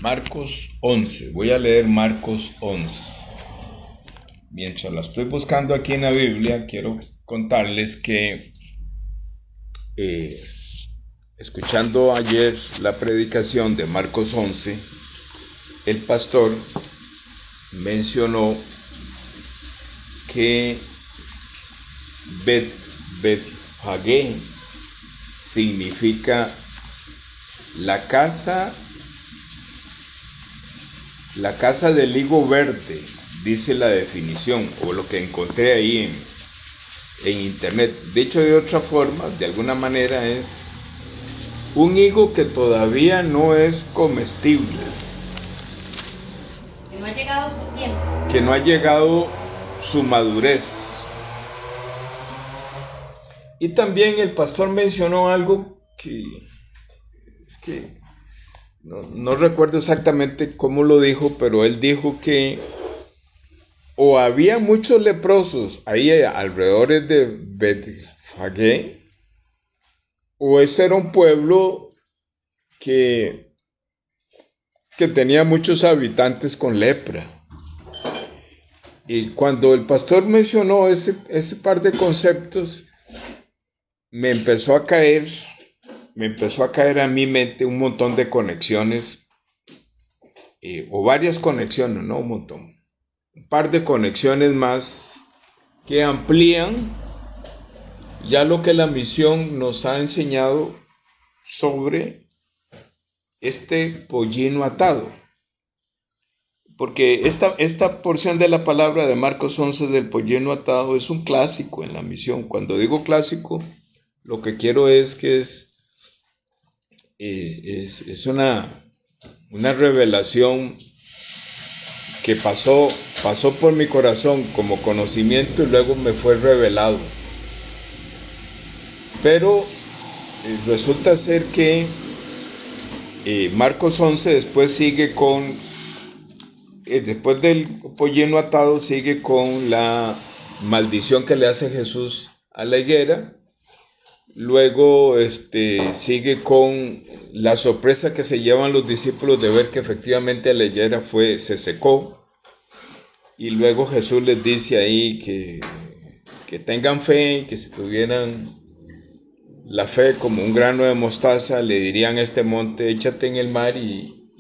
Marcos 11. Voy a leer Marcos 11. Mientras la estoy buscando aquí en la Biblia, quiero contarles que escuchando ayer la predicación de Marcos 11, el pastor mencionó que Betfagé significa la casa del higo verde, dice la definición, o lo que encontré ahí en internet. Dicho de otra forma, de alguna manera, es un higo que todavía no es comestible, que no ha llegado su tiempo, que no ha llegado su madurez. Y también el pastor mencionó algo que es que no recuerdo exactamente cómo lo dijo, pero él dijo que o había muchos leprosos ahí alrededor de Betfagé, o ese era un pueblo que tenía muchos habitantes con lepra. Y cuando el pastor mencionó ese par de conceptos, me empezó a caer a mi mente un montón de conexiones, o varias conexiones, no un montón, un par de conexiones más que amplían ya lo que la misión nos ha enseñado sobre este pollino atado. Porque esta porción de la palabra de Marcos 11 del pollino atado es un clásico en la misión. Cuando digo clásico, lo que quiero es que es una revelación que pasó por mi corazón como conocimiento y luego me fue revelado. Pero resulta ser que Marcos 11 después sigue con, después del pollino atado, sigue con la maldición que le hace Jesús a la higuera. Luego sigue con la sorpresa que se llevan los discípulos de ver que efectivamente la higuera se secó. Y luego Jesús les dice ahí que tengan fe, que si tuvieran la fe como un grano de mostaza, le dirían a este monte, échate en el mar y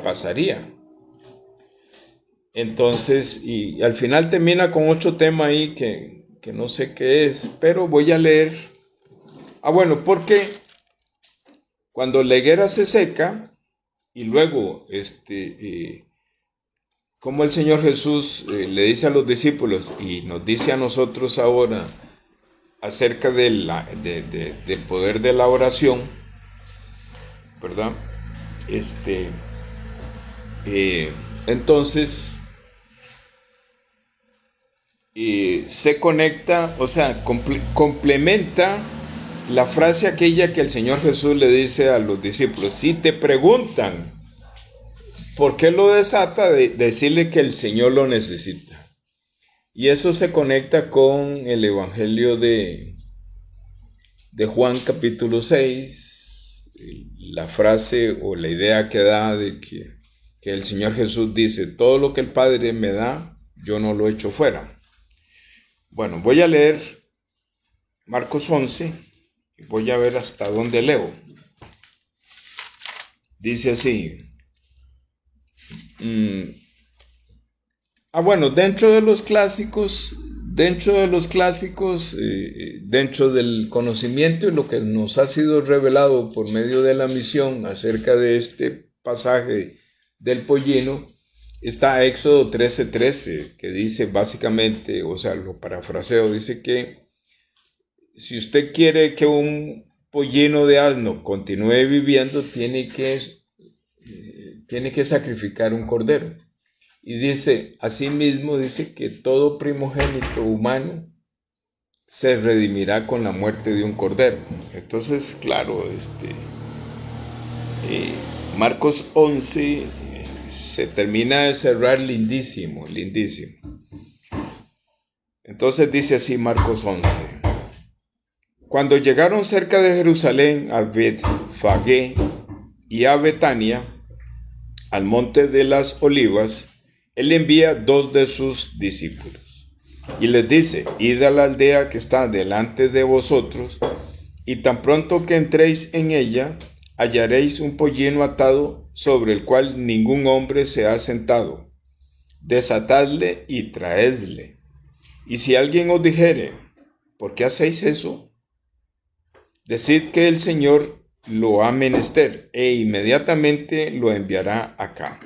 pasaría. Entonces, y al final termina con otro tema ahí que no sé qué es, pero voy a leer. Bueno, porque cuando la higuera se seca y luego, como el Señor Jesús le dice a los discípulos y nos dice a nosotros ahora acerca del poder de la oración, ¿verdad? Entonces se conecta, o sea, complementa la frase aquella que el Señor Jesús le dice a los discípulos: si te preguntan por qué lo desata, decirle que el Señor lo necesita. Y eso se conecta con el Evangelio de Juan capítulo 6, la frase o la idea que da de que el Señor Jesús dice: todo lo que el Padre me da, yo no lo echo fuera. Bueno, voy a leer Marcos 11 y voy a ver hasta dónde leo. Dice así. Bueno, dentro de los clásicos, dentro del conocimiento y lo que nos ha sido revelado por medio de la misión acerca de este pasaje del pollino, está Éxodo 13:13, que dice básicamente, o sea, lo parafraseo, dice que si usted quiere que un pollino de asno continúe viviendo, tiene que sacrificar un cordero. Y dice, asimismo, dice que todo primogénito humano se redimirá con la muerte de un cordero. Entonces, claro, Marcos 11 se termina de cerrar lindísimo, lindísimo. Entonces dice así Marcos 11. Cuando llegaron cerca de Jerusalén a Betfagé, y a Betania, al monte de las olivas, él envía 2 de sus discípulos y les dice: id a la aldea que está delante de vosotros, y tan pronto que entréis en ella, hallaréis un pollino atado sobre el cual ningún hombre se ha sentado. Desatadle y traedle. Y si alguien os dijere: ¿por qué hacéis eso? Decid que el Señor lo ha menester, e inmediatamente lo enviará acá.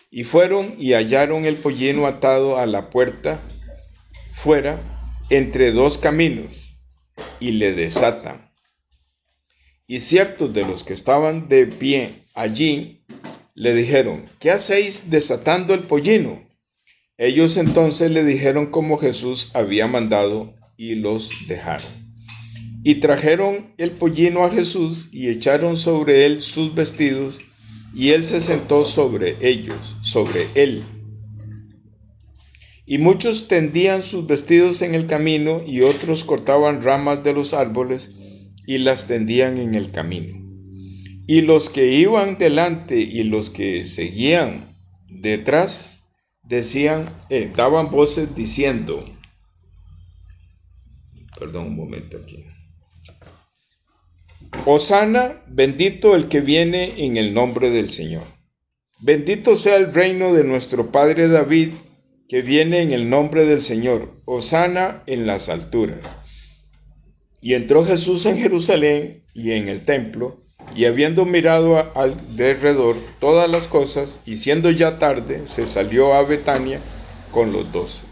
Y fueron y hallaron el pollino atado a la puerta fuera, entre 2 caminos, y le desatan. Y ciertos de los que estaban de pie allí le dijeron: ¿qué hacéis desatando el pollino? Ellos entonces le dijeron como Jesús había mandado, y los dejaron. Y trajeron el pollino a Jesús y echaron sobre él sus vestidos, y él se sentó sobre él. Y muchos tendían sus vestidos en el camino, y otros cortaban ramas de los árboles y las tendían en el camino. Y los que iban delante y los que seguían detrás daban voces diciendo, un momento aquí. Hosana, bendito el que viene en el nombre del Señor. Bendito sea el reino de nuestro padre David, que viene en el nombre del Señor. Hosana en las alturas. Y entró Jesús en Jerusalén y en el templo, y habiendo mirado alrededor todas las cosas, y siendo ya tarde, se salió a Betania con los 12.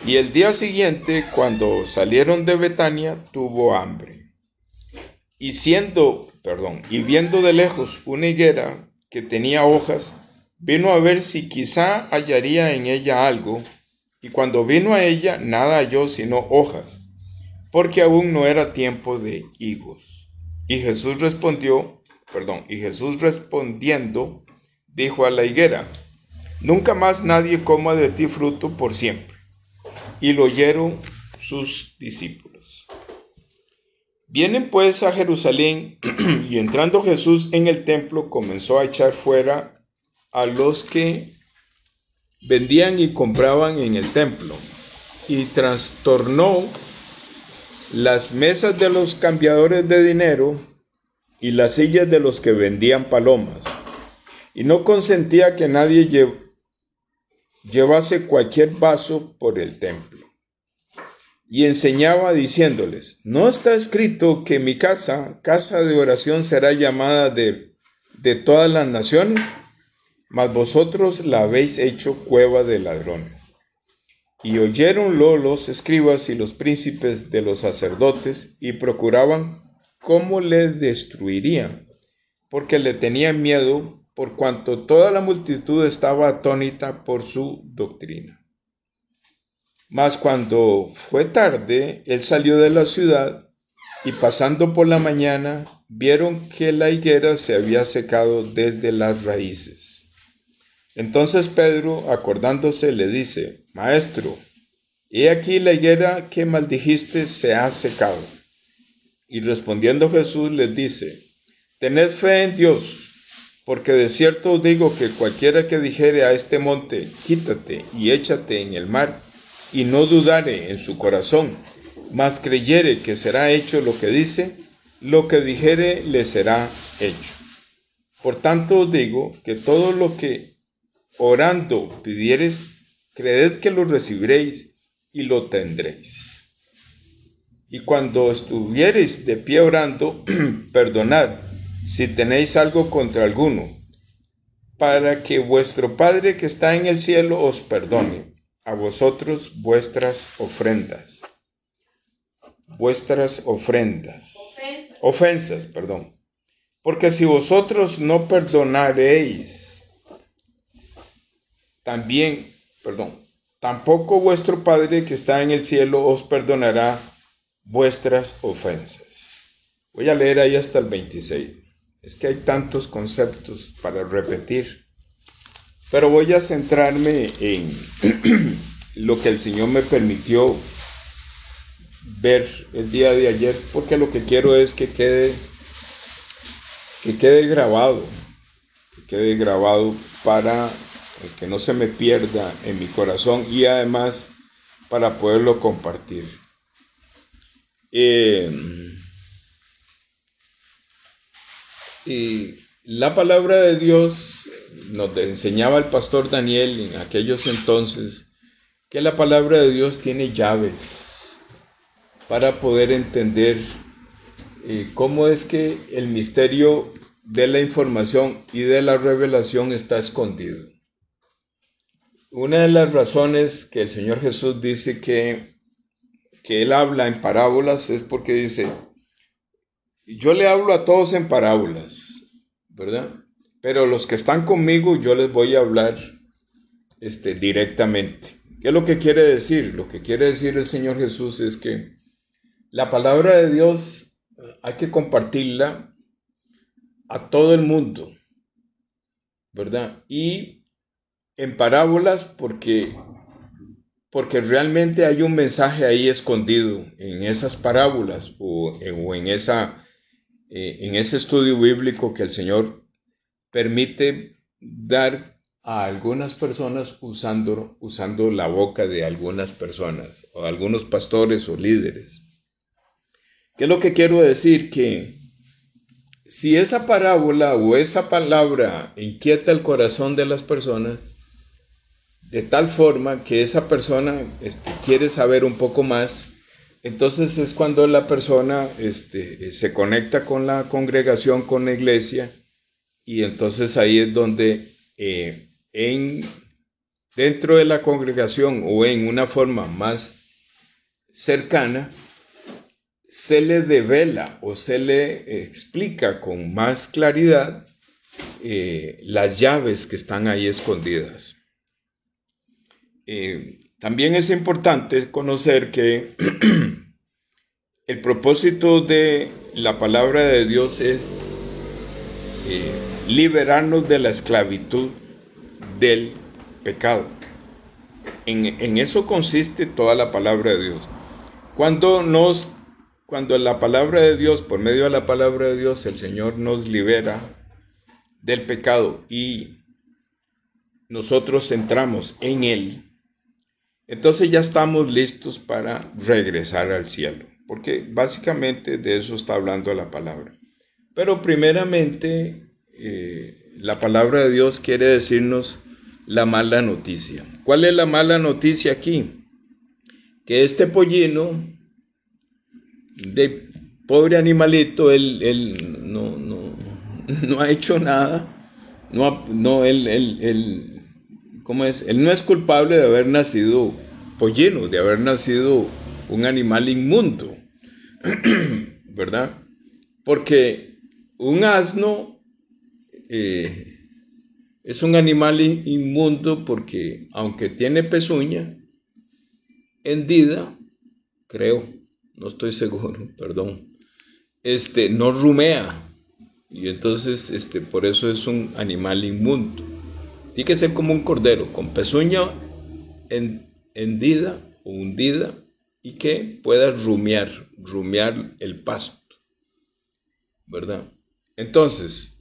Y el día siguiente, cuando salieron de Betania, tuvo hambre. Y viendo de lejos una higuera que tenía hojas, vino a ver si quizá hallaría en ella algo, y cuando vino a ella, nada halló sino hojas, porque aún no era tiempo de higos. Y Jesús respondiendo, dijo a la higuera: nunca más nadie coma de ti fruto por siempre. Y lo oyeron sus discípulos. Vienen pues a Jerusalén, y entrando Jesús en el templo, comenzó a echar fuera a los que vendían y compraban en el templo, y trastornó las mesas de los cambiadores de dinero y las sillas de los que vendían palomas, y no consentía que nadie llevase cualquier vaso por el templo. Y enseñaba diciéndoles: ¿no está escrito que mi casa de oración será llamada de todas las naciones? Mas vosotros la habéis hecho cueva de ladrones. Y oyéronlo los escribas y los príncipes de los sacerdotes, y procuraban cómo le destruirían, porque le tenían miedo, por cuanto toda la multitud estaba atónita por su doctrina. Mas cuando fue tarde, él salió de la ciudad, y pasando por la mañana, vieron que la higuera se había secado desde las raíces. Entonces Pedro, acordándose, le dice: Maestro, he aquí la higuera que maldijiste se ha secado. Y respondiendo Jesús les dice: tened fe en Dios, porque de cierto os digo que cualquiera que dijere a este monte: quítate y échate en el mar, y no dudare en su corazón, mas creyere que será hecho lo que dice, lo que dijere le será hecho. Por tanto os digo que todo lo que orando pidiereis, creed que lo recibiréis y lo tendréis. Y cuando estuviereis de pie orando, perdonad si tenéis algo contra alguno, para que vuestro Padre que está en el cielo os perdone a vosotros vuestras ofensas. Porque si vosotros no perdonaréis, tampoco vuestro Padre que está en el cielo os perdonará vuestras ofensas. Voy a leer ahí hasta el 26. Es que hay tantos conceptos para repetir, pero voy a centrarme en lo que el Señor me permitió ver el día de ayer, porque lo que quiero es que quede que quede grabado, para que no se me pierda en mi corazón y además para poderlo compartir. Y la palabra de Dios nos enseñaba el pastor Daniel en aquellos entonces que la palabra de Dios tiene llaves para poder entender cómo es que el misterio de la información y de la revelación está escondido. Una de las razones que el Señor Jesús dice que Él habla en parábolas es porque dice, yo le hablo a todos en parábolas, ¿verdad? Pero los que están conmigo yo les voy a hablar directamente. ¿Qué es lo que quiere decir? Lo que quiere decir el Señor Jesús es que la palabra de Dios hay que compartirla a todo el mundo, ¿verdad? Y en parábolas porque realmente hay un mensaje ahí escondido en esas parábolas o en ese estudio bíblico que el Señor permite dar a algunas personas usando la boca de algunas personas o algunos pastores o líderes. ¿Qué es lo que quiero decir? Que si esa parábola o esa palabra inquieta el corazón de las personas, de tal forma que esa persona quiere saber un poco más, entonces es cuando la persona se conecta con la congregación, con la iglesia, y entonces ahí es donde dentro de la congregación o en una forma más cercana, se le devela o se le explica con más claridad las llaves que están ahí escondidas. También es importante conocer que el propósito de la palabra de Dios es liberarnos de la esclavitud del pecado. En eso consiste toda la palabra de Dios. Cuando la palabra de Dios, por medio de la palabra de Dios, el Señor nos libera del pecado y nosotros entramos en Él, entonces ya estamos listos para regresar al cielo, porque básicamente de eso está hablando la palabra. Pero primeramente, la palabra de Dios quiere decirnos la mala noticia. ¿Cuál es la mala noticia aquí? Que este pollino, de pobre animalito, él no ha hecho nada, ¿cómo es? Él no es culpable de haber nacido pollino, de haber nacido un animal inmundo, ¿verdad? Porque un asno es un animal inmundo porque aunque tiene pezuña hendida, creo, no estoy seguro, perdón, no rumea y entonces por eso es un animal inmundo. Tiene que ser como un cordero con pezuña hendida o hundida y que pueda rumiar el pasto, ¿verdad? Entonces,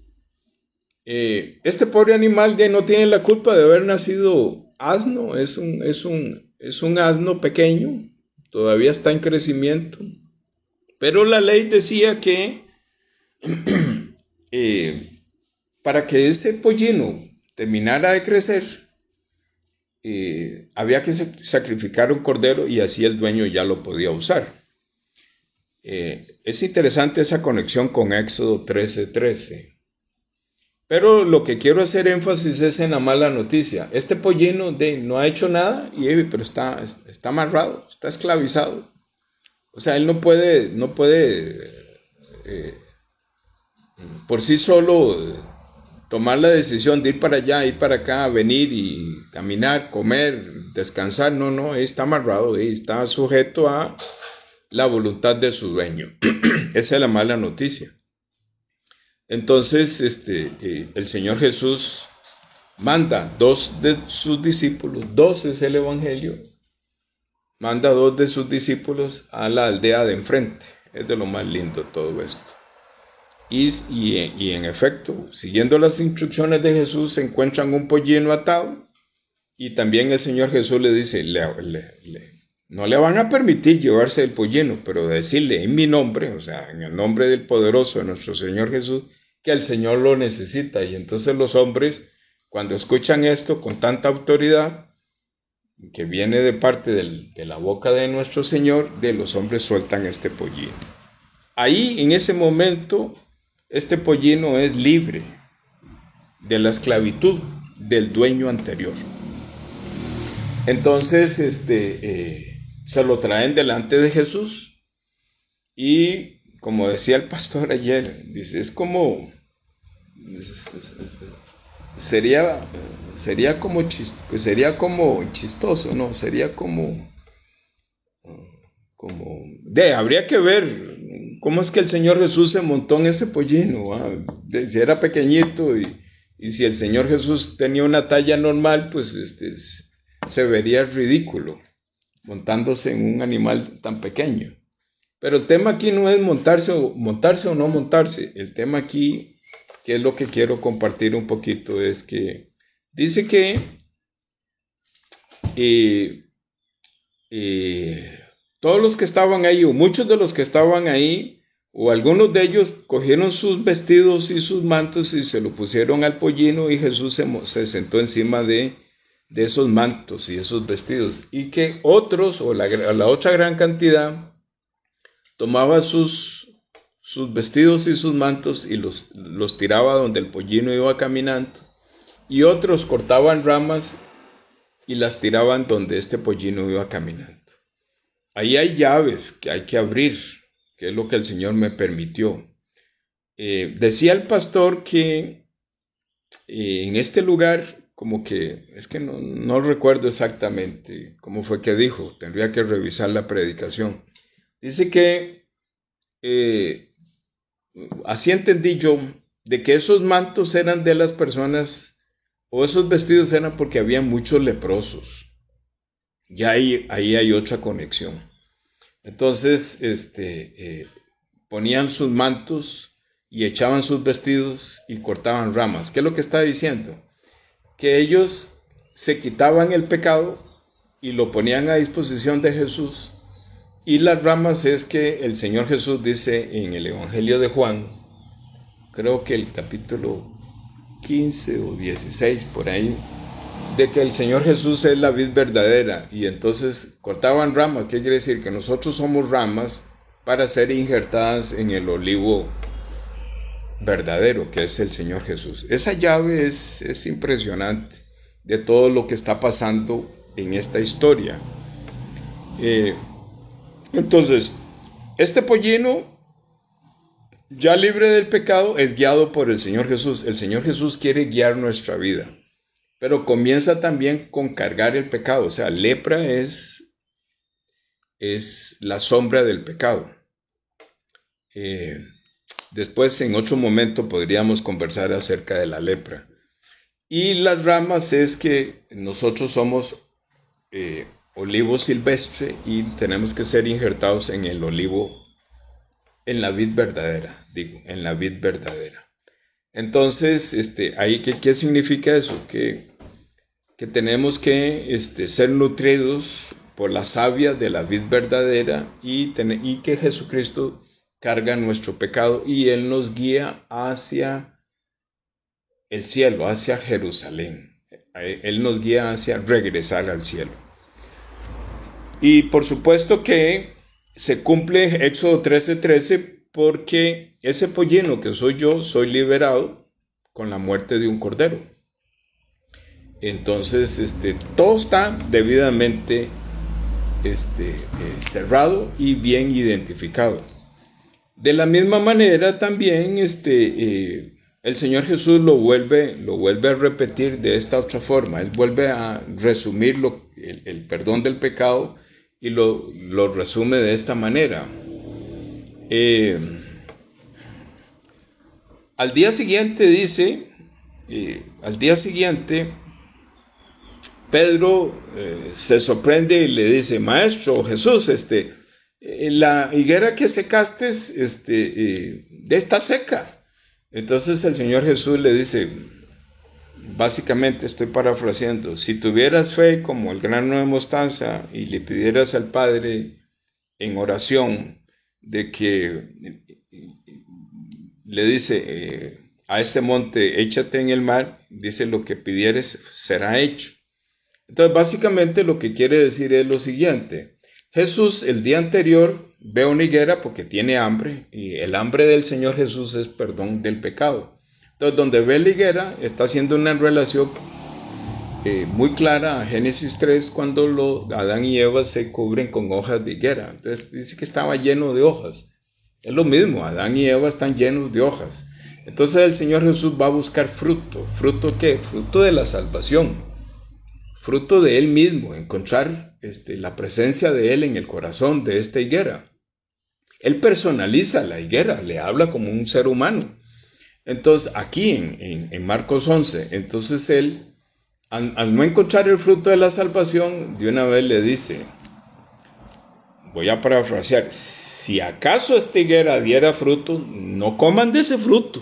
este pobre animal ya no tiene la culpa de haber nacido asno, es un asno pequeño, todavía está en crecimiento, pero la ley decía que para que ese pollino terminara de crecer, había que sacrificar un cordero y así el dueño ya lo podía usar. Es interesante esa conexión con Éxodo 13:13. Pero lo que quiero hacer énfasis es en la mala noticia. Este pollino no ha hecho nada, pero está amarrado, está esclavizado. O sea, él no puede por sí solo tomar la decisión de ir para allá, ir para acá, venir y caminar, comer, descansar. No, él está amarrado, está sujeto a la voluntad de su dueño. Esa es la mala noticia. Entonces, el Señor Jesús manda 2 de sus discípulos, 2 es el Evangelio, manda 2 de sus discípulos a la aldea de enfrente. Es de lo más lindo todo esto. Y en efecto, siguiendo las instrucciones de Jesús, se encuentran un pollino atado. Y también el Señor Jesús le dice, no le van a permitir llevarse el pollino, pero decirle en mi nombre, o sea, en el nombre del poderoso de nuestro Señor Jesús, que el Señor lo necesita. Y entonces los hombres, cuando escuchan esto con tanta autoridad, que viene de parte de la boca de nuestro Señor, de los hombres sueltan este pollino. Ahí, en ese momento, este pollino es libre de la esclavitud del dueño anterior. Entonces, se lo traen delante de Jesús y, como decía el pastor ayer, dice, es como, sería como chistoso, ¿no? Sería habría que ver cómo es que el Señor Jesús se montó en ese pollino, si era pequeñito y si el Señor Jesús tenía una talla normal, pues se vería ridículo montándose en un animal tan pequeño. Pero el tema aquí no es montarse o no montarse. El tema aquí, que es lo que quiero compartir un poquito, es que dice que todos los que estaban ahí, o muchos de los que estaban ahí, o algunos de ellos cogieron sus vestidos y sus mantos y se lo pusieron al pollino, y Jesús se sentó encima de esos mantos y esos vestidos, y que otros, o la otra gran cantidad, tomaba sus vestidos y sus mantos y los tiraba donde el pollino iba caminando, y otros cortaban ramas y las tiraban donde este pollino iba caminando. Ahí hay llaves que hay que abrir, que es lo que el Señor me permitió. Decía el pastor que en este lugar, como que, es que no recuerdo exactamente cómo fue que dijo, tendría que revisar la predicación. Dice que, así entendí yo, de que esos mantos eran de las personas, o esos vestidos eran porque había muchos leprosos. Y ahí hay otra conexión. Entonces, ponían sus mantos y echaban sus vestidos y cortaban ramas. ¿Qué es lo que está diciendo? Que ellos se quitaban el pecado y lo ponían a disposición de Jesús. Y las ramas es que el Señor Jesús dice en el Evangelio de Juan, creo que el capítulo 15 o 16 por ahí, de que el Señor Jesús es la vid verdadera, y entonces cortaban ramas. ¿Qué quiere decir? Que nosotros somos ramas para ser injertadas en el olivo verdadero, que es el Señor Jesús. Esa llave es impresionante de todo lo que está pasando en esta historia. Entonces, este pollino, ya libre del pecado, es guiado por el Señor Jesús. El Señor Jesús quiere guiar nuestra vida, pero comienza también con cargar el pecado. O sea, lepra es la sombra del pecado. Después, en otro momento, podríamos conversar acerca de la lepra. Y las ramas es que nosotros somos olivo silvestre y tenemos que ser injertados en el olivo, en la vid verdadera, en la vid verdadera. Entonces, ahí, ¿qué significa eso? Que tenemos que ser nutridos por la savia de la vid verdadera y que Jesucristo carga nuestro pecado y Él nos guía hacia el cielo, hacia Jerusalén. Él nos guía hacia regresar al cielo. Y por supuesto que se cumple Éxodo 13:13, porque ese pollino que soy yo, soy liberado con la muerte de un cordero. Entonces, todo está debidamente cerrado y bien identificado. De la misma manera también el Señor Jesús lo vuelve a repetir de esta otra forma. Él vuelve a resumir el perdón del pecado y lo resume de esta manera. Al día siguiente dice, Pedro se sorprende y le dice: Maestro Jesús, la higuera que secaste está seca. Entonces el Señor Jesús le dice, básicamente estoy parafraseando, si tuvieras fe como el grano de mostaza y le pidieras al Padre en oración de que le dice a ese monte, échate en el mar, dice lo que pidieres será hecho. Entonces básicamente lo que quiere decir es lo siguiente, Jesús el día anterior ve una higuera porque tiene hambre y el hambre del Señor Jesús es perdón del pecado. Entonces donde ve la higuera está haciendo una relación muy clara a Génesis 3 cuando Adán y Eva se cubren con hojas de higuera. Entonces dice que estaba lleno de hojas. Es lo mismo, Adán y Eva están llenos de hojas. Entonces el Señor Jesús va a buscar fruto. ¿Fruto qué? Fruto de la salvación. Fruto de Él mismo, encontrar la presencia de Él en el corazón de esta higuera. Él personaliza la higuera, le habla como un ser humano. Entonces aquí en Marcos 11, entonces Él, al no encontrar el fruto de la salvación, de una vez le dice, voy a parafrasear, si acaso esta higuera diera fruto, no coman de ese fruto,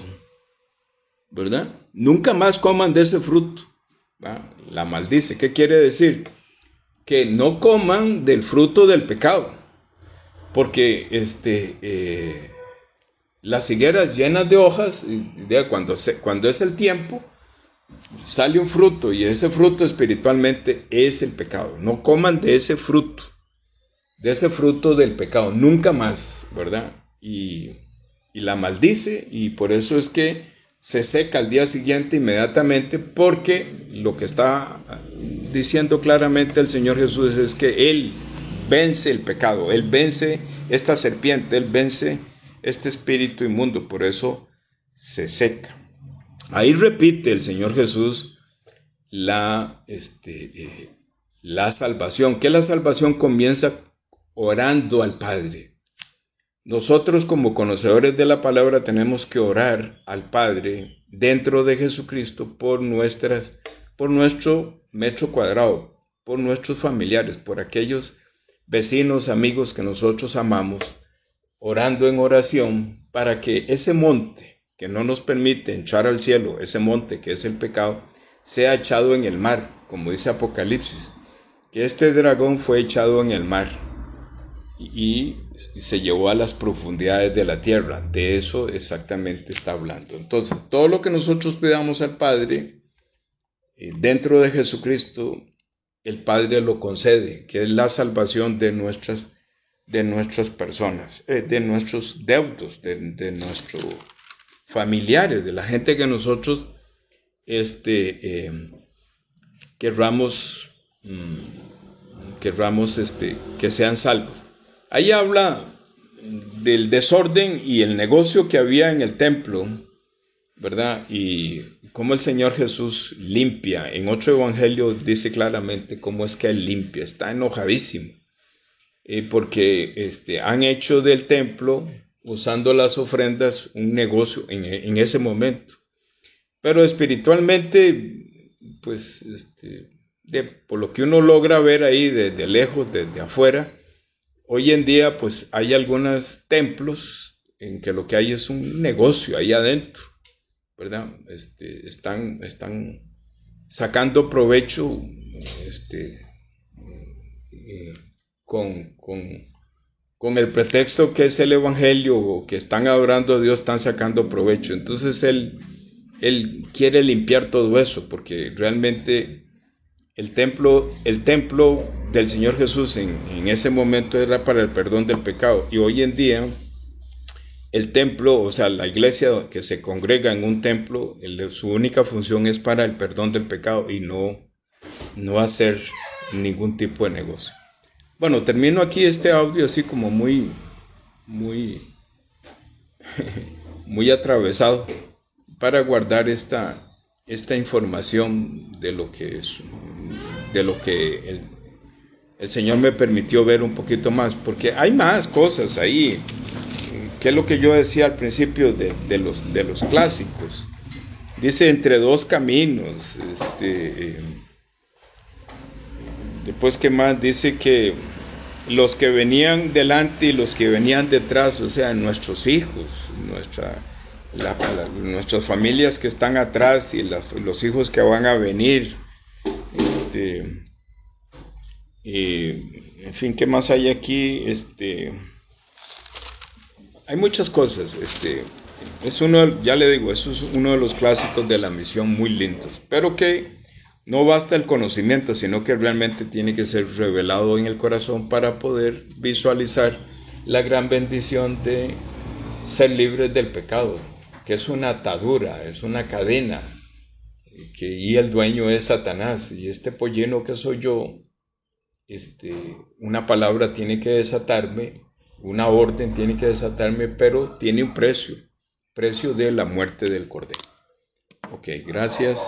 ¿verdad? Nunca más coman de ese fruto. ¿Va? La maldice. ¿Qué quiere decir? Que no coman del fruto del pecado. Porque las higueras llenas de hojas, cuando es el tiempo, sale un fruto y ese fruto espiritualmente es el pecado. No coman de ese fruto del pecado, nunca más, ¿verdad? Y la maldice y por eso es que se seca al día siguiente inmediatamente, porque lo que está diciendo claramente el Señor Jesús es que Él vence el pecado, Él vence esta serpiente, Él vence este espíritu inmundo, por eso se seca. Ahí repite el Señor Jesús la salvación, que la salvación comienza orando al Padre. Nosotros como conocedores de la palabra tenemos que orar al Padre dentro de Jesucristo por nuestro metro cuadrado, por nuestros familiares, por aquellos vecinos, amigos que nosotros amamos, orando en oración para que ese monte que no nos permite entrar al cielo, ese monte que es el pecado, sea echado en el mar, como dice Apocalipsis, que este dragón fue echado en el mar y se llevó a las profundidades de la tierra. De eso exactamente está hablando. Entonces, todo lo que nosotros pidamos al Padre, dentro de Jesucristo, el Padre lo concede, que es la salvación de nuestras personas, de nuestros deudos, de nuestros familiares, de la gente que nosotros querramos que sean salvos. Ahí habla del desorden y el negocio que había en el templo, ¿verdad? Y cómo el Señor Jesús limpia. En otro evangelio dice claramente cómo es que Él limpia. Está enojadísimo. Porque han hecho del templo, usando las ofrendas, un negocio en ese momento. Pero espiritualmente, pues, por lo que uno logra ver ahí desde lejos, desde afuera, hoy en día, pues, hay algunos templos en que lo que hay es un negocio ahí adentro, ¿verdad? Están sacando provecho, con el pretexto que es el evangelio o que están adorando a Dios, están sacando provecho. Entonces él quiere limpiar todo eso, porque realmente el templo del Señor Jesús en ese momento era para el perdón del pecado, y hoy en día el templo, o sea, la iglesia que se congrega en un templo, su única función es para el perdón del pecado y no hacer ningún tipo de negocio. Bueno, termino aquí este audio así como muy atravesado, para guardar esta información de lo que el Señor me permitió ver un poquito más, porque hay más cosas ahí, que es lo que yo decía al principio de los clásicos. Dice entre dos caminos, después que más dice que los que venían delante y los que venían detrás, o sea, nuestros hijos, nuestras familias que están atrás y los hijos que van a venir. En fin, ¿qué más hay aquí? Hay muchas cosas. Ya le digo, eso es uno de los clásicos de la misión muy lindos, pero que no basta el conocimiento, sino que realmente tiene que ser revelado en el corazón para poder visualizar la gran bendición de ser libres del pecado, que es una atadura, es una cadena, y el dueño es Satanás, y este pollino que soy yo, una palabra tiene que desatarme, una orden tiene que desatarme, pero tiene un precio de la muerte del cordero. Ok, gracias.